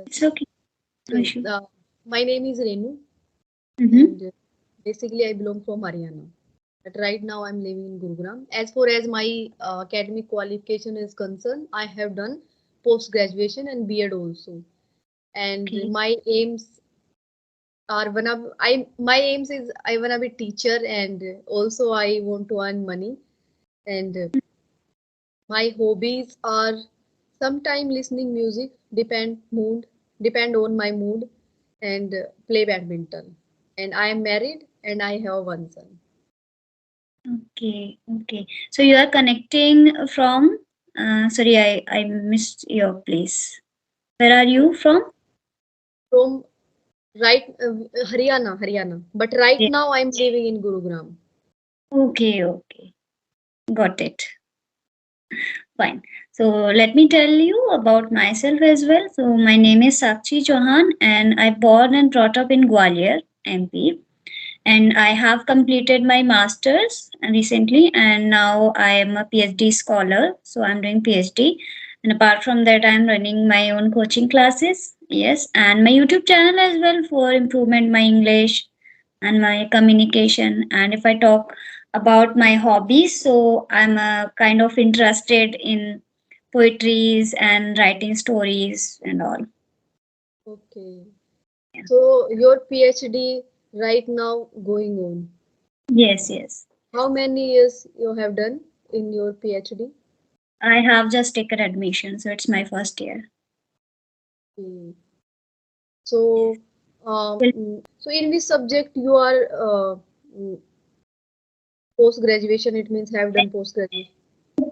It's okay. No Okay, issue. my name is Renu, Mm-hmm. and basically I belong from Haryana. But right now I'm living in Gurugram. As far as my academic qualification is concerned, I have done post graduation and B.Ed also. And Okay. my aims are my aims is I wanna be teacher, and also I want to earn money. And my hobbies are sometime listening music, depend on my mood, and play badminton. And I am married and I have one son. Okay. Okay. So you are connecting from. Sorry, I missed your place. Where are you from? From Haryana. But right Yeah. now I'm living in Gurugram. Okay. Okay. Got it. Fine. So let me tell you about myself as well. So my name is Sakshi Chauhan, and I born and brought up in Gwalior, MP. And I have completed my masters recently, and now I am a PhD scholar. So I'm doing PhD, and apart from that, I'm running my own coaching classes. Yes, and my YouTube channel as well for improvement my English and my communication. And if I talk about my hobbies, so I'm kind of interested in poetries and writing stories and all. Okay. Yeah. So your PhD right now going on. Yes, yes. How many years you have done in your PhD? I have just taken admission, so it's my first year. Hmm. So, so in which subject you are post graduation? It means have done post graduation.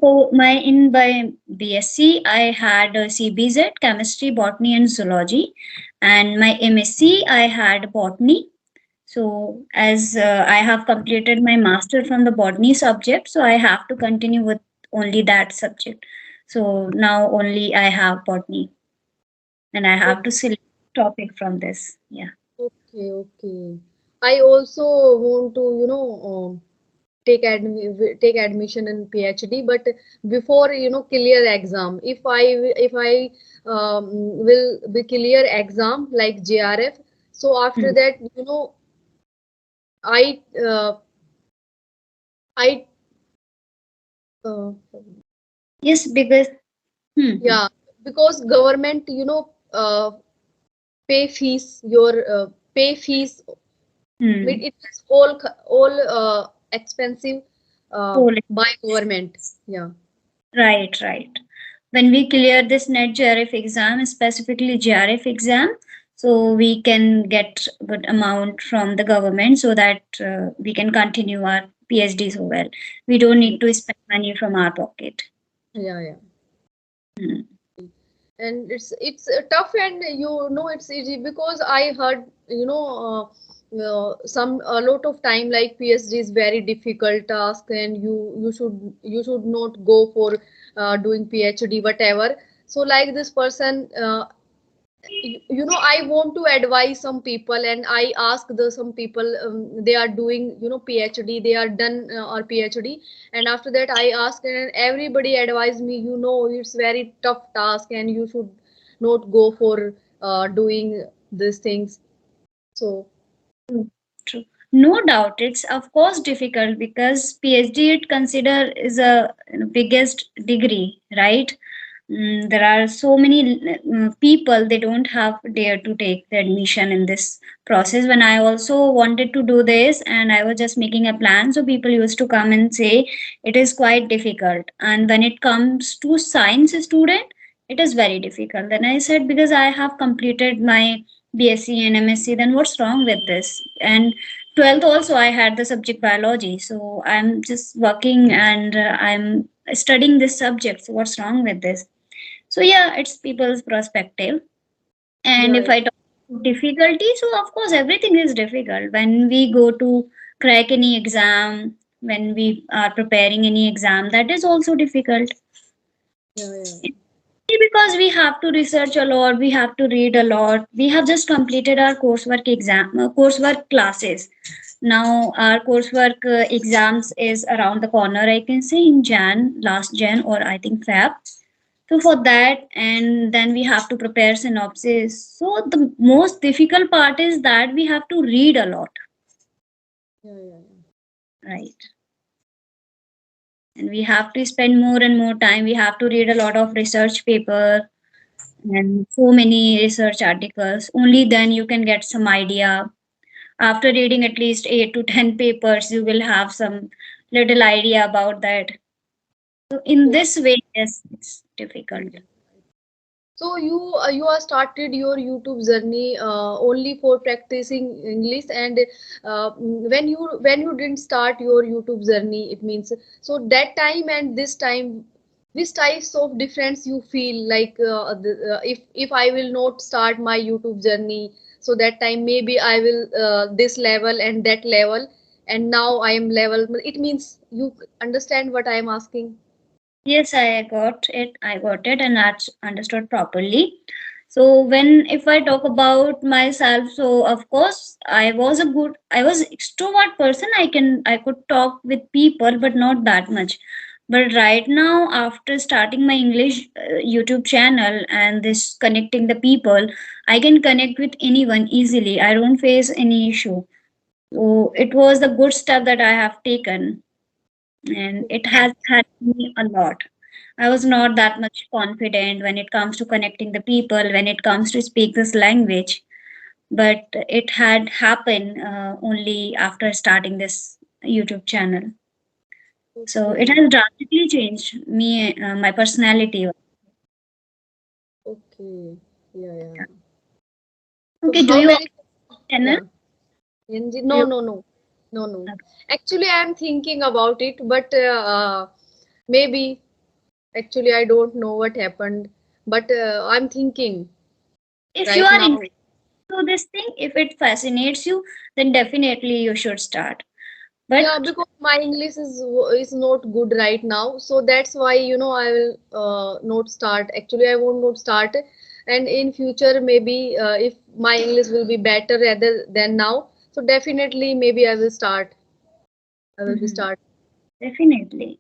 So my in by BSc, I had CBZ, chemistry, botany, and zoology, and my MSc, I had botany. So as I have completed my master from the botany subject, so I have to continue with only that subject. So now only I have botany, and I have to select topic from this. Yeah. Okay. I also want to, take admission in PhD, but before clear exam, if I will be clear exam like JRF, so after Hmm. that, I I uh, Yes, because hmm. yeah, because government pay fees your pay fees. Hmm. It is all expensive Oh, by government. Yeah. right, right. When we clear this net JRF exam, specifically JRF exam, so we can get good amount from the government so that we can continue our PhD so well. We don't need to spend money from our pocket. Yeah. Hmm. And it's tough, and it's easy because I heard some a lot of time like PhD is very difficult task, and you should not go for doing PhD whatever. So like this person, I want to advise some people, and I ask the some people, they are doing PhD, they are done or PhD, and after that I ask, and everybody advised me, it's very tough task, and you should not go for doing these things. So True, true. No doubt, it's of course difficult because PhD it consider is a biggest degree, right? There are so many people they don't have dare to take the admission in this process. When I also wanted to do this and I was just making a plan, so people used to come and say it is quite difficult. And when it comes to science student, it is very difficult. Then I said because I have completed my BSc and MSc, then what's wrong with this? And 12th also I had the subject biology, so I'm just working and I'm studying this subject. So what's wrong with this? So yeah, it's people's perspective. And yeah, if I talk about difficulty, so of course everything is difficult. When we go to crack any exam, when we are preparing any exam, that is also difficult. yeah. Because we have to research a lot, we have to read a lot. We have just completed our coursework classes. Now our coursework exams is around the corner. I can say in last Jan, or I think Feb. So for that, and then we have to prepare synopsis. So the most difficult part is that we have to read a lot, Yeah, yeah, yeah. right? And we have to spend more and more time. We have to read a lot of research paper and so many research articles. Only then you can get some idea. After reading at least 8 to 10 papers, you will have some little idea about that. So in this way, yes, it's difficult. Okay. So you are started your YouTube journey only for practicing English, and when you didn't start your YouTube journey, it means so that time and this time, which types of difference you feel like if I will not start my YouTube journey, so that time maybe I will this level and that level, and now I am level. It means you understand what I am asking. Yes, I got it. I got it, and that's understood properly. So when if I talk about myself, so of course I was extrovert person. I could talk with people, but not that much. But right now, after starting my English YouTube channel and this connecting the people, I can connect with anyone easily. I don't face any issue. So it was the good step that I have taken, and it has helped me a lot. I was not that much confident when it comes to connecting the people, when it comes to speak this language, but it had happened only after starting this YouTube channel. So it Okay, has drastically changed me, my personality. okay, yeah, yeah. So Okay, do how you have many? a channel? Yeah. Do No, you, no, no, no, no. Actually, I am thinking about it, but maybe actually I don't know what happened. But I'm thinking if you right are now. interested in this thing, if it fascinates you, then definitely you should start. Yeah, But because my English is not good right now, so that's why I will not start. Actually, I won't not start, and in future maybe if my English will be better rather than now, so definitely maybe I will start. I will be mhm, start. definitely.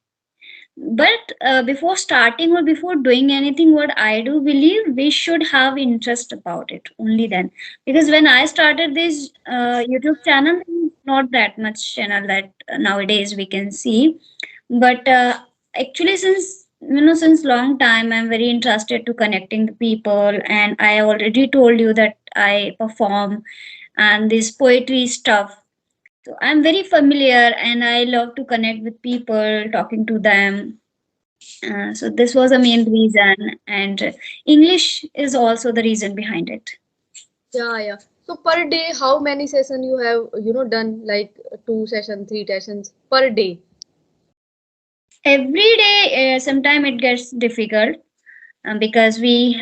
But before starting or before doing anything, what I do believe we should have interest about it only then. Because when I started this YouTube channel, not that much channel that nowadays we can see. But actually, since long time, I'm very interested to connecting the people, and I already told you that I perform and this poetry stuff. So I'm very familiar, and I love to connect with people, talking to them. So this was the main reason, and English is also the reason behind it. Yeah, yeah. So per day, how many session you have, done like two session, three sessions per day? Every day, sometime it gets difficult because we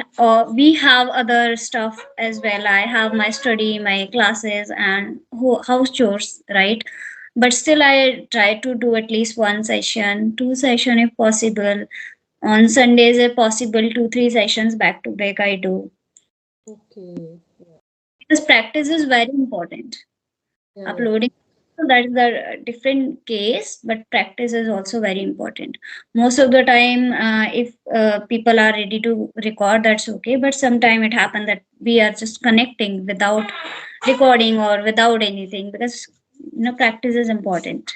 have other stuff as well. I have my study, my classes, and house chores, right? But still, I try to do at least one session, two session if possible. On Sundays, if possible, 2 3 sessions back to back. I do Okay. Yeah, because practice is very important. yeah, yeah. Uploading, so that is the different case, but practice is also very important. Most of the time, if people are ready to record, that's okay, but sometime it happen that we are just connecting without recording or without anything, because practice is important.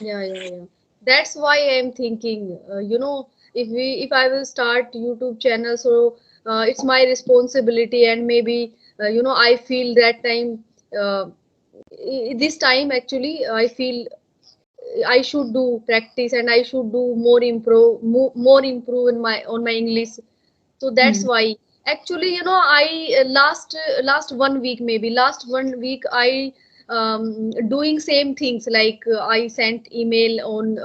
Yeah, yeah, yeah. That's why I'm thinking, if I will start YouTube channel, so it's my responsibility, and maybe I feel that time, this time actually I feel I should do practice and I should do more improve in my on my English. So that's Hmm. why actually I last 1 week, maybe last 1 week I doing same things like I sent email on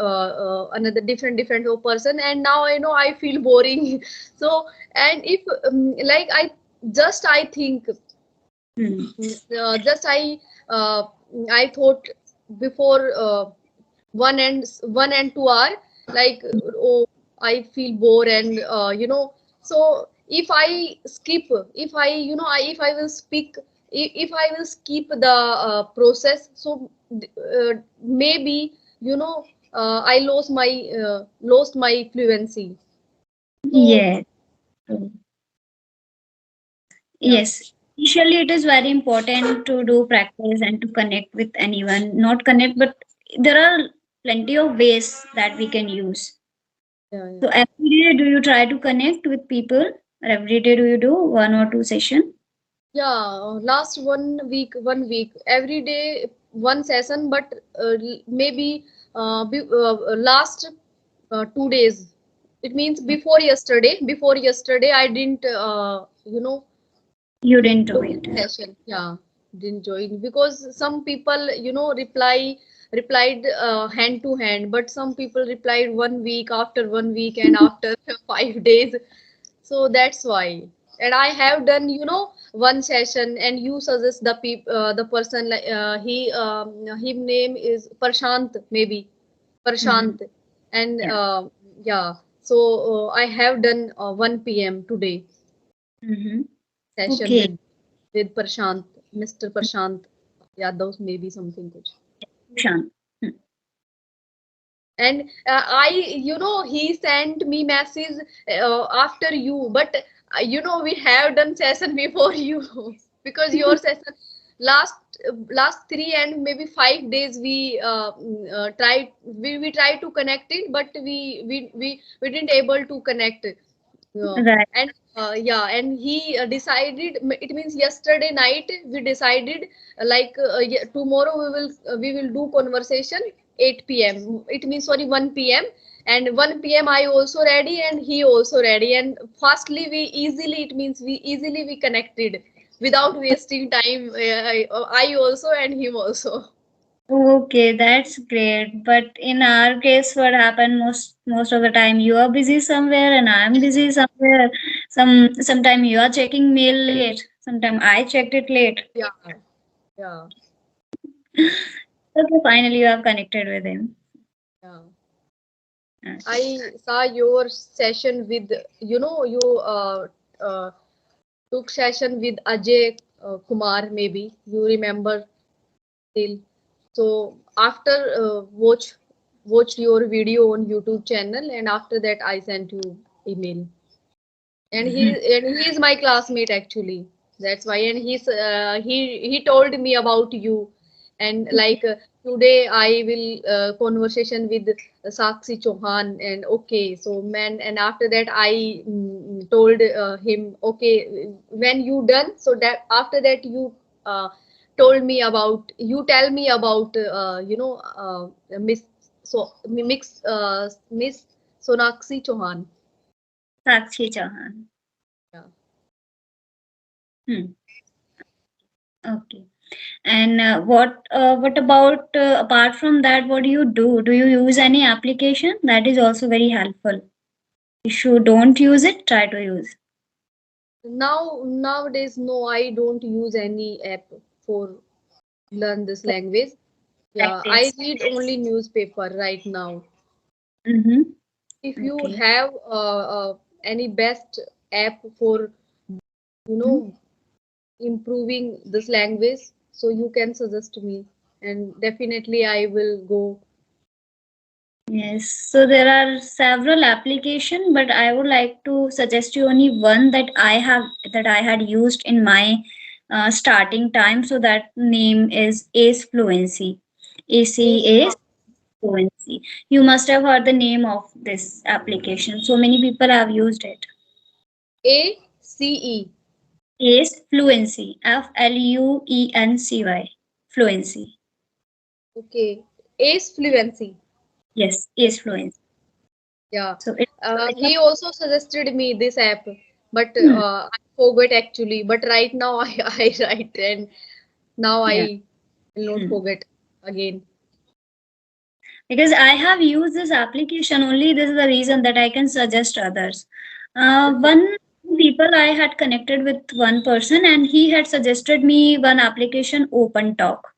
another different person, and now I feel boring. So and if like I think Hmm. just uh, I thought before 1 and 2 hour, like oh, I feel bored, and so if I will speak, if I will skip the process, so maybe I lost my fluency. So Yes. So, Yeah, yes, initially it is very important to do practice and to connect with anyone. Not connect, but there are plenty of ways that we can use. yeah, So yeah. every day, do you try to connect with people? Or every day, do you do one or two session? Yeah, last 1 week, every day one session, but maybe last 2 days. It means before yesterday, I didn't, You didn't do join it. session. Yeah, didn't join because some people, replied hand to hand, but some people replied 1 week, after 1 week, and after 5 days. So that's why. And I have done, one session, and you suggest the person, like his name is Prashant, maybe Mhm. Prashant, and Yeah. yeah. So I have done 1 p.m. today Mm-hmm. session Okay. with Prashant, Mr. Prashant. Yeah, those maybe something good. Shan. Hmm. And he sent me message after you, but we have done session before you because your session last last 3 and maybe 5 days we tried to connect it, but we didn't able to connect. Right. And yeah, and he decided, it means yesterday night we decided, yeah, tomorrow we will do conversation 8 p.m. It means, sorry, 1 p.m. And 1 p.m. I also ready and he also ready, and fastly we easily we connected without wasting time. I also and him also. Okay, that's great. But in our case, what happened most of the time, you are busy somewhere and I'm busy somewhere. Sometime you are checking mail late. Sometime I checked it late. Yeah, yeah, Okay, finally you have connected with him. yeah. Okay. I saw your session with, you uh, took session with Ajay Kumar, maybe you remember still. So after watched your video on YouTube channel, and after that I sent you email. And he Mhm. and he is my classmate actually. That's why. And he told me about you, and Okay. like today I will conversation with Sakshi Chauhan, and okay, so man, and after that I told him, okay, when you done, so that after that uh, you tell me about Miss, Miss Sonakshi Chauhan. Sakshi Chauhan. Yeah. Hmm. Okay. And what about apart from that? What do you do? Do you use any application? That is also very helpful. If you don't use it, try to use. Nowadays, no, I don't use any app for learn this For language. Yeah, I practice. read only newspaper right now. Mm-hmm. If you Okay. have any best app for you Mhm. know improving this language, so you can suggest me, and definitely I will go. Yes. So there are several application, but I would like to suggest you only one that I had used in my starting time. So that name is Ace Fluency. Is ACE Fluency. You must have heard the name of this application. So many people have used it. ACE. Ace Fluency. Fluency. Fluency. Okay, Ace Fluency. Yes, Ace Okay. Fluency. Yeah, So it's a he also suggested me this app, but hmm, I forgot actually. But right now I write, and now yeah. I will not Hmm. forget again. Because I have used this application only. This is the reason that I can suggest others. Okay, One people I had connected with one person and he had suggested me one application Open Talk,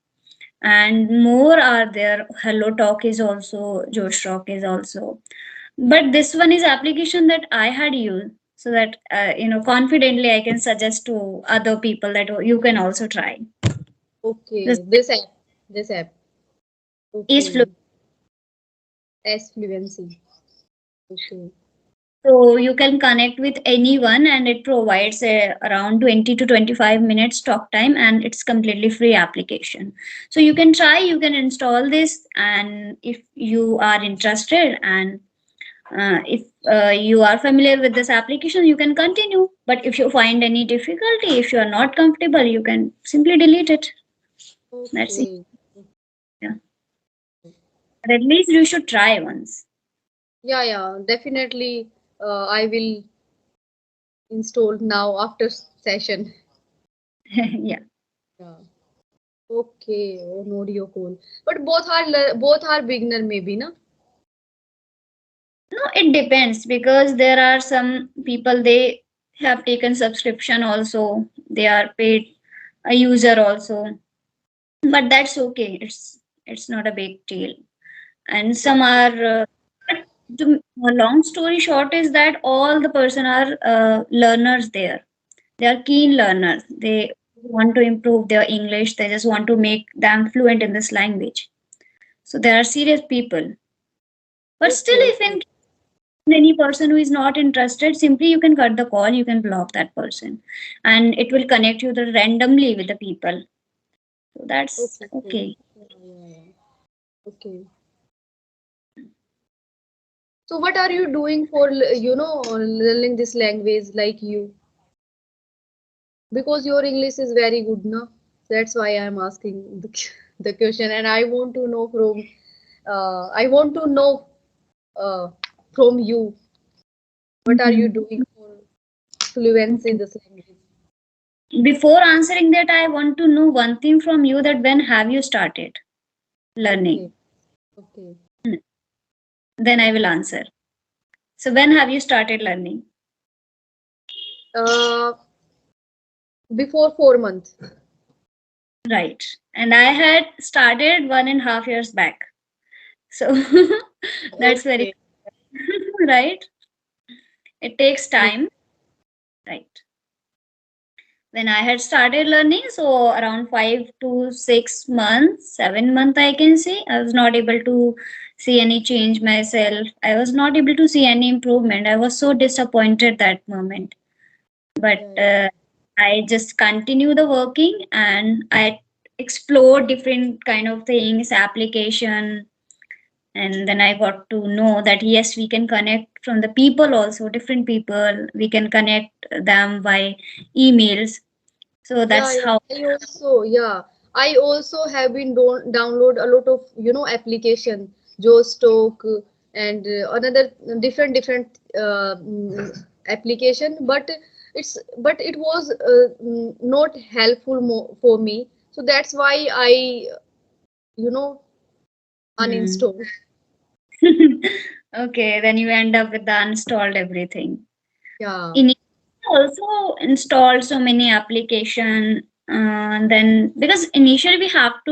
and more are there. Hello Talk is also, Josh Talk is also, but this one is application that I had used, so that confidently I can suggest to other people that you can also try this. okay, this app. Is Okay, S Fluency. Okay, So you can connect with anyone, and it provides around 20 to 25 minutes talk time, and it's completely free application. So you can try, you can install this, and if you are interested, and if you are familiar with this application, you can continue. But if you find any difficulty, if you are not comfortable, you can simply delete it. That's it. Okay. Yeah. But at least you should try once. Yeah, yeah, definitely. I will install now after session. Yeah. Yeah. Okay. Oh, Nodio cool. But both are beginner maybe, na? No, it depends, because there are some people, they have taken subscription also. They are paid a user also. But that's okay. It's not a big deal. And some Okay. are but a long story short is that all the person are learners there. They are keen learners. They want to improve their English. They just want to make them fluent in this language. So they are serious people. But still, Okay. if Okay. in any person who is not interested, simply you can cut the call, you can block that person, and it will connect you the randomly with the people. So that's Okay. Okay. okay. Yeah, yeah, yeah. Okay. So what are you doing for, learning this language like you? Because your English is very good, no? That's why I'm asking the question, and I want to know uh, from you, what are you Mhm. doing for fluency in Okay. this language? Before answering that, I want to know one thing from you, that when have you started Okay, learning? okay. Then I will answer. So when have you started learning? Uh, Before 4 months. Right. And I had started 1.5 years back. So that's very Okay. right. It takes Yeah, time. Right. When I had started learning, so around 5 to 6 months, 7 months, I can say, I was not able to see any change myself. I was not able to see any improvement. I was so disappointed that moment. But yeah, I just continue the working, and I explore different kind of things, application, and then I got to know that yes, we can connect from the people also, different people. We can connect them by emails. So yeah, that's yeah. how. I also have been download a lot of application, Joestock and another different application, but it was not helpful for me. So that's why I you know Hmm. uninstall. Okay, then you end up with the uninstalled everything. Yeah, In also installed so many application, then because initially we have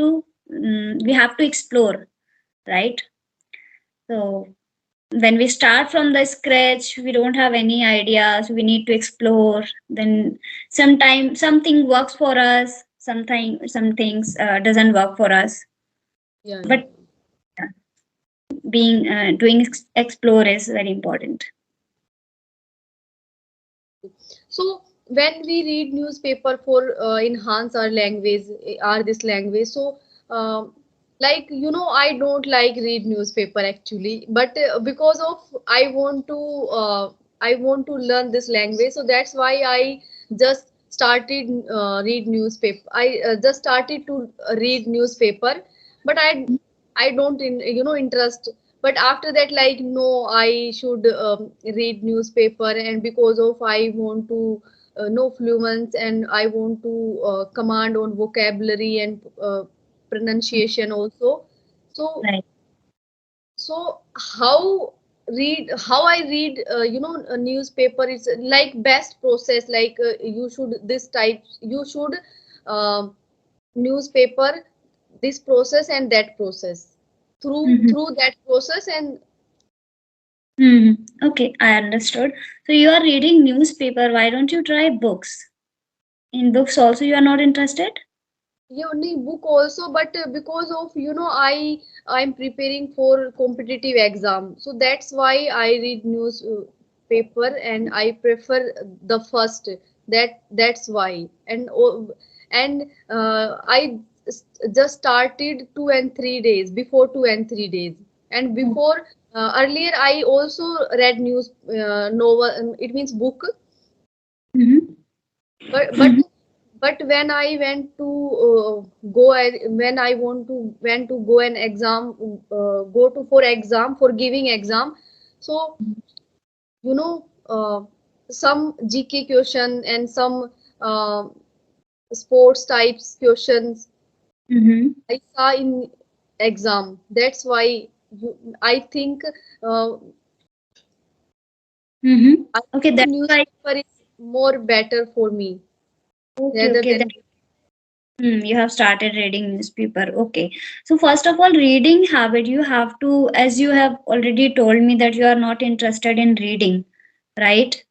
to explore, right? So when we start from the scratch, we don't have any ideas. We need to explore. Then sometimes something works for us. Sometimes some things doesn't work for us. yeah, yeah. But being doing explore is very important. So when we read newspaper for enhance our language, this language. So I don't like read newspaper actually, but because of I want to learn this language, so that's why I just started read newspaper. I just started to read newspaper, but I don't interest. But after that, like, no, I should read newspaper, and because of I want to know fluence, and I want to command on vocabulary and pronunciation also. So Right. how I read a newspaper is like best process, like you should this type you should um newspaper this process and that process, Mhm. through that process. And Mhm. Okay, I understood. So you are reading newspaper. Why don't you try books? In books also, you are not interested. only book also, but because of I'm preparing for competitive exam, so that's why I read news paper and I prefer the first. That's why. And just started 2 and 3 days, before 2 and 3 days. And before, earlier I also read news novel. It means book. Mm-hmm. But but Mm-hmm. but when I went to when I want to went to go an exam, go to for exam, for giving exam. So you know, some GK question and some uh, sports types questions Mm-hmm. I saw in exam. That's why I think uh, Mm-hmm. I Okay, think that's why. newspaper is more better for me Okay, rather okay. than. You have started reading newspaper. Okay. So first of all, reading habit, you have to, as you have already told me that you are not interested in reading, right?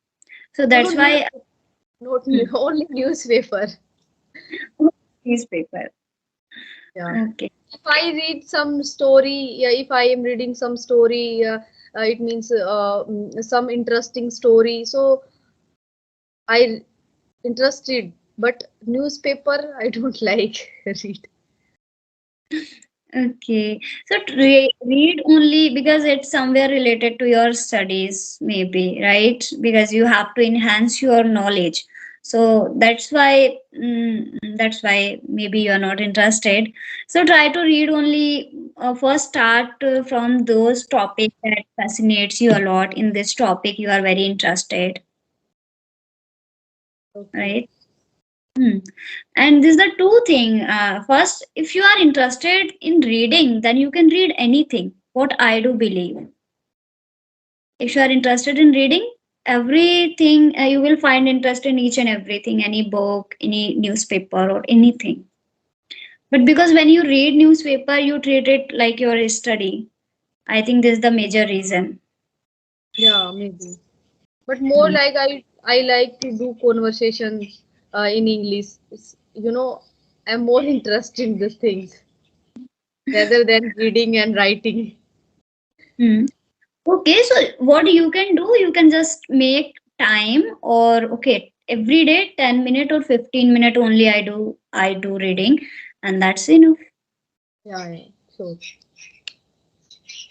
So No, no, that's why. not Hmm. only newspaper. Newspaper. Yeah. Okay. If I read some story, yeah, if I am reading some story, it means some interesting story. So I interested, but newspaper I don't like read. Okay. So read only because it's somewhere related to your studies, maybe, right? Because you have to enhance your knowledge. So that's why maybe you're not interested. So try to read only, first start from those topics that fascinates you a lot. In this topic you are very interested, Okay. right? Hmm. And this is the two thing. First, if you are interested in reading, then you can read anything. What I do believe, if you are interested in reading, everything you will find interest in each and everything, any book, any newspaper, or anything. But because when you read newspaper, you treat it like your study. I think this is the major reason. Yeah, maybe. But more Hmm. like I like to do conversations in English. I'm more interested in these things rather than reading and writing. Hmm. Okay, so what you can do, you can just make time, or okay, every day 10 minute or 15 minute only I do reading, and that's enough. Yeah, yeah. So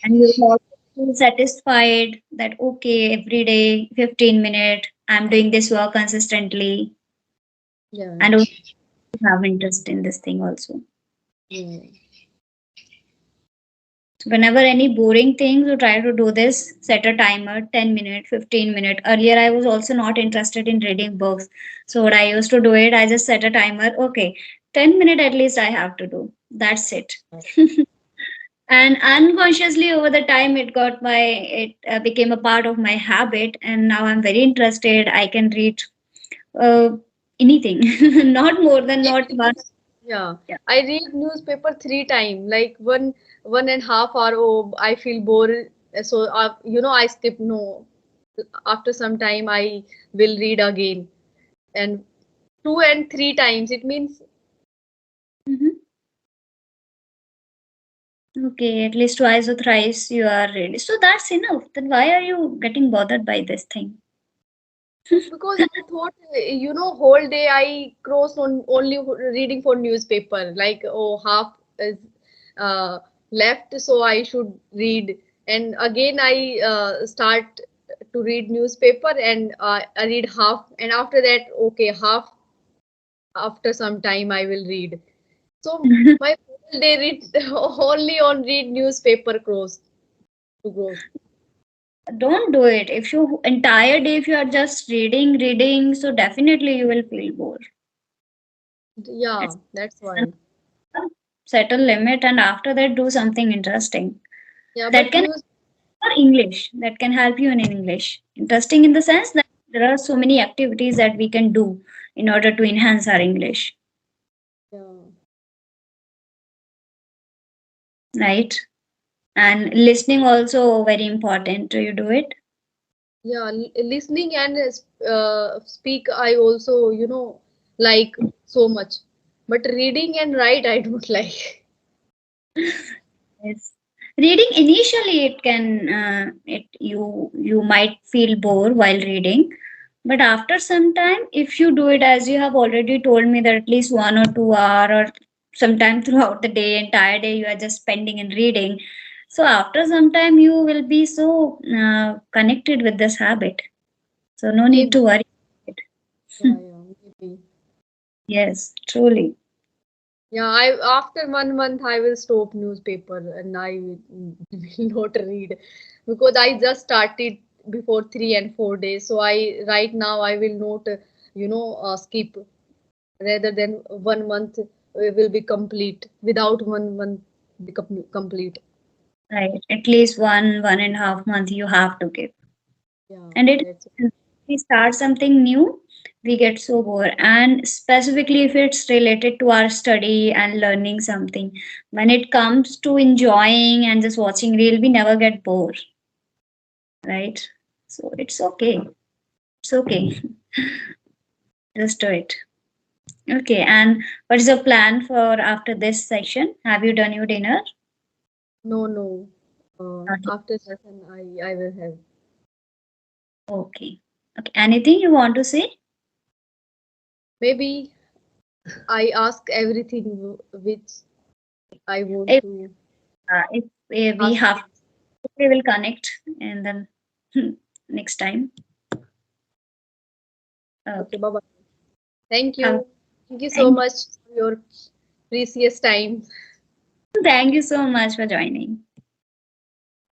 And you will also feel satisfied that okay, every day 15 minute I'm doing this work consistently, yeah, and also have interest in this thing also. yeah, So whenever any boring things, you try to do this, set a timer, 10 minute, 15 minute. Earlier, I was also not interested in reading books. So what I used to do it, I just set a timer. Okay, 10 minute at least I have to do. That's it. And unconsciously over the time, it became a part of my habit. And now I'm very interested. I can read uh, anything, not more than yeah. not one. Yeah, Yeah. I read newspaper 3 times, like one and half hour. Oh, I feel bored, so I skip. No, after some time I will read again, and 2 and 3 times. It means Mhm. Okay, at least twice or thrice you are ready. So that's enough. Then why are you getting bothered by this thing? because I thought whole day I crossed on only reading for newspaper. Like oh, half is uh, left, so I should read, and again I start to read newspaper, and I read half, and after that okay half, after some time I will read. So my whole day read only on read newspaper cross to cross. Don't do it. If you entire day if you are just reading, so definitely you will feel bored. Yeah, It's that's why. set a limit and after that do something interesting. Yeah, That but can news. for English. That can help you in English. Interesting in the sense that there are so many activities that we can do in order to enhance our English. Yeah. Right? And listening also very important. Do you do it? Yeah, listening and speak, I also, like so much. But reading and write, I don't like. Yes. Reading initially it can it you might feel bored while reading, but after some time, if you do it as you have already told me that at least 1 or 2 hour or sometime throughout the day, entire day you are just spending in reading, so after some time you will be so connected with this habit, so no need Maybe. to worry. Yeah, yeah, maybe. Yes, truly. Yeah, I after 1 month I will stop newspaper and I will not read because I just started before 3 and 4 days. So I right now I will not skip rather than 1 month will be complete without 1 month become complete. Right, at least 1.5 month you have to give. Yeah, And it, that's we start something new, we get so bored, and specifically if it's related to our study and learning something, when it comes to enjoying and just watching reel, we never get bored, right? So it's okay, it's okay. Just do it. Okay, and what is your plan for after this session? Have you done your dinner? no. Okay. After session I will have Okay. Okay, anything you want to say? maybe I ask everything which I want If, to if we ask. have, we will connect and then next time. Okay, Okay. bye bye. Thank Have, you. Thank you so thank much for your precious time. thank you so much for joining.